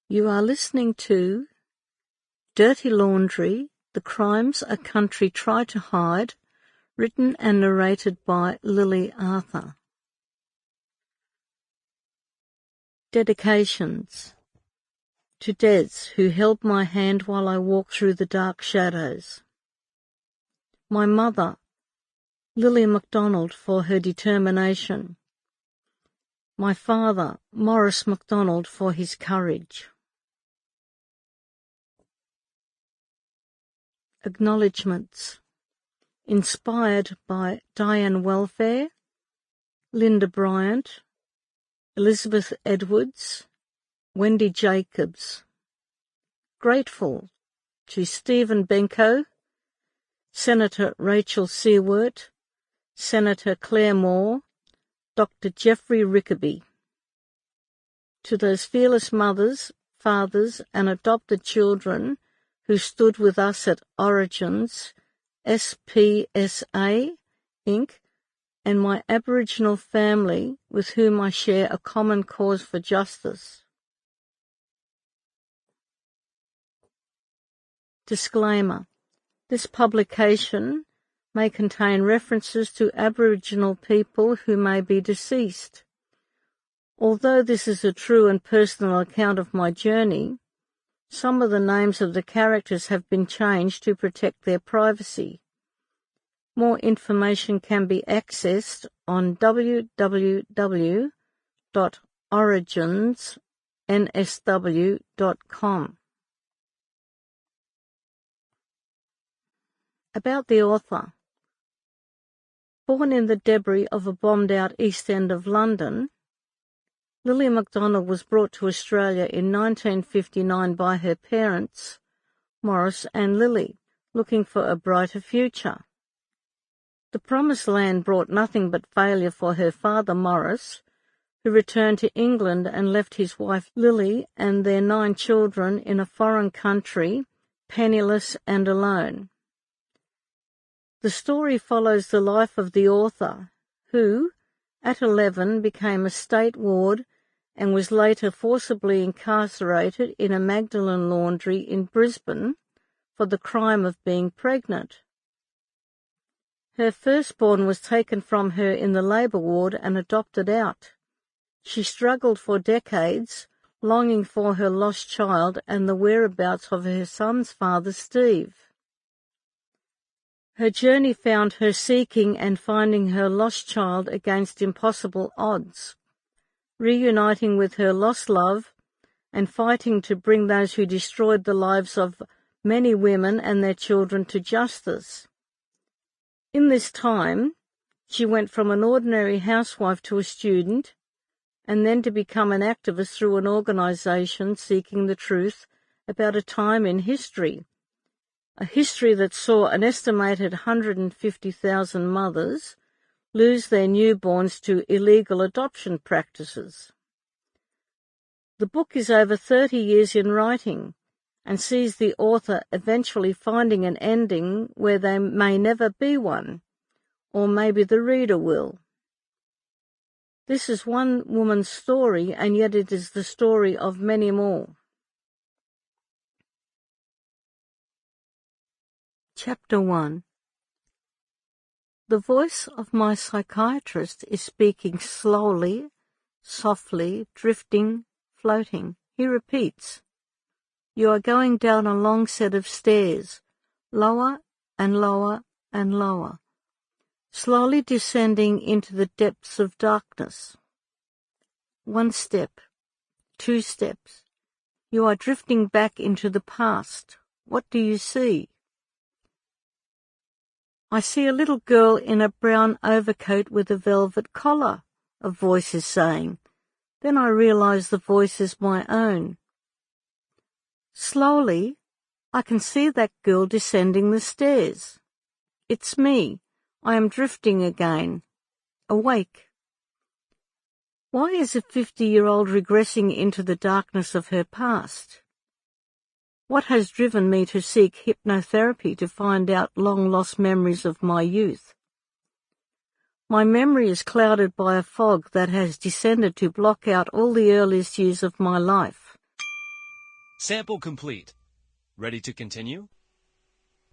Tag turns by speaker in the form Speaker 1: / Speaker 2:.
Speaker 1: You are listening to Dirty Laundry, The Crimes a Country Tried to Hide, written and narrated by Lily Arthur. Dedications. To Des, who held my hand while I walked through the dark shadows. My mother, Lily MacDonald, for her determination. My father, Maurice MacDonald, for his courage. Acknowledgements. Inspired by Diane Welfare, Linda Bryant, Elizabeth Edwards, Wendy Jacobs. Grateful to Stephen Benko, Senator Rachel Seward, Senator Claire Moore, Dr. Geoffrey Rickaby. To those fearless mothers, fathers and adopted children who stood with us at Origins, SPSA, Inc., and my Aboriginal family with whom I share a common cause for justice. Disclaimer. This publication may contain references to Aboriginal people who may be deceased. Although this is a true and personal account of my journey, some of the names of the characters have been changed to protect their privacy. More information can be accessed on www.originsnsw.com. About the author. Born in the debris of a bombed-out East End of London, Lily MacDonald was brought to Australia in 1959 by her parents, Maurice and Lily, looking for a brighter future. The Promised Land brought nothing but failure for her father, Maurice, who returned to England and left his wife Lily and their 9 children in a foreign country, penniless and alone. The story follows the life of the author, who, at 11, became a state ward and was later forcibly incarcerated in a Magdalene laundry in Brisbane for the crime of being pregnant. Her firstborn was taken from her in the labour ward and adopted out. She struggled for decades, longing for her lost child and the whereabouts of her son's father, Steve. Her journey found her seeking and finding her lost child against impossible odds, reuniting with her lost love and fighting to bring those who destroyed the lives of many women and their children to justice. In this time, she went from an ordinary housewife to a student, and then to become an activist through an organisation seeking the truth about a time in history, a history that saw an estimated 150,000 mothers lose their newborns to illegal adoption practices. The book is over 30 years in writing and sees the author eventually finding an ending where there may never be one, or maybe the reader will. This is one woman's story, and yet it is the story of many more. Chapter 1. The voice of my psychiatrist is speaking slowly, softly, drifting, floating. He repeats, "You are going down a long set of stairs, lower and lower and lower, slowly descending into the depths of darkness. 1 step, 2 steps. You are drifting back into the past. What do you see?" "I see a little girl in a brown overcoat with a velvet collar," a voice is saying. Then I realize the voice is my own. Slowly, I can see that girl descending the stairs. It's me. I am drifting again, awake. Why is a 50-year-old regressing into the darkness of her past? What has driven me to seek hypnotherapy to find out long-lost memories of my youth? My memory is clouded by a fog that has descended to block out all the earliest years of my life.
Speaker 2: Sample complete. Ready to continue?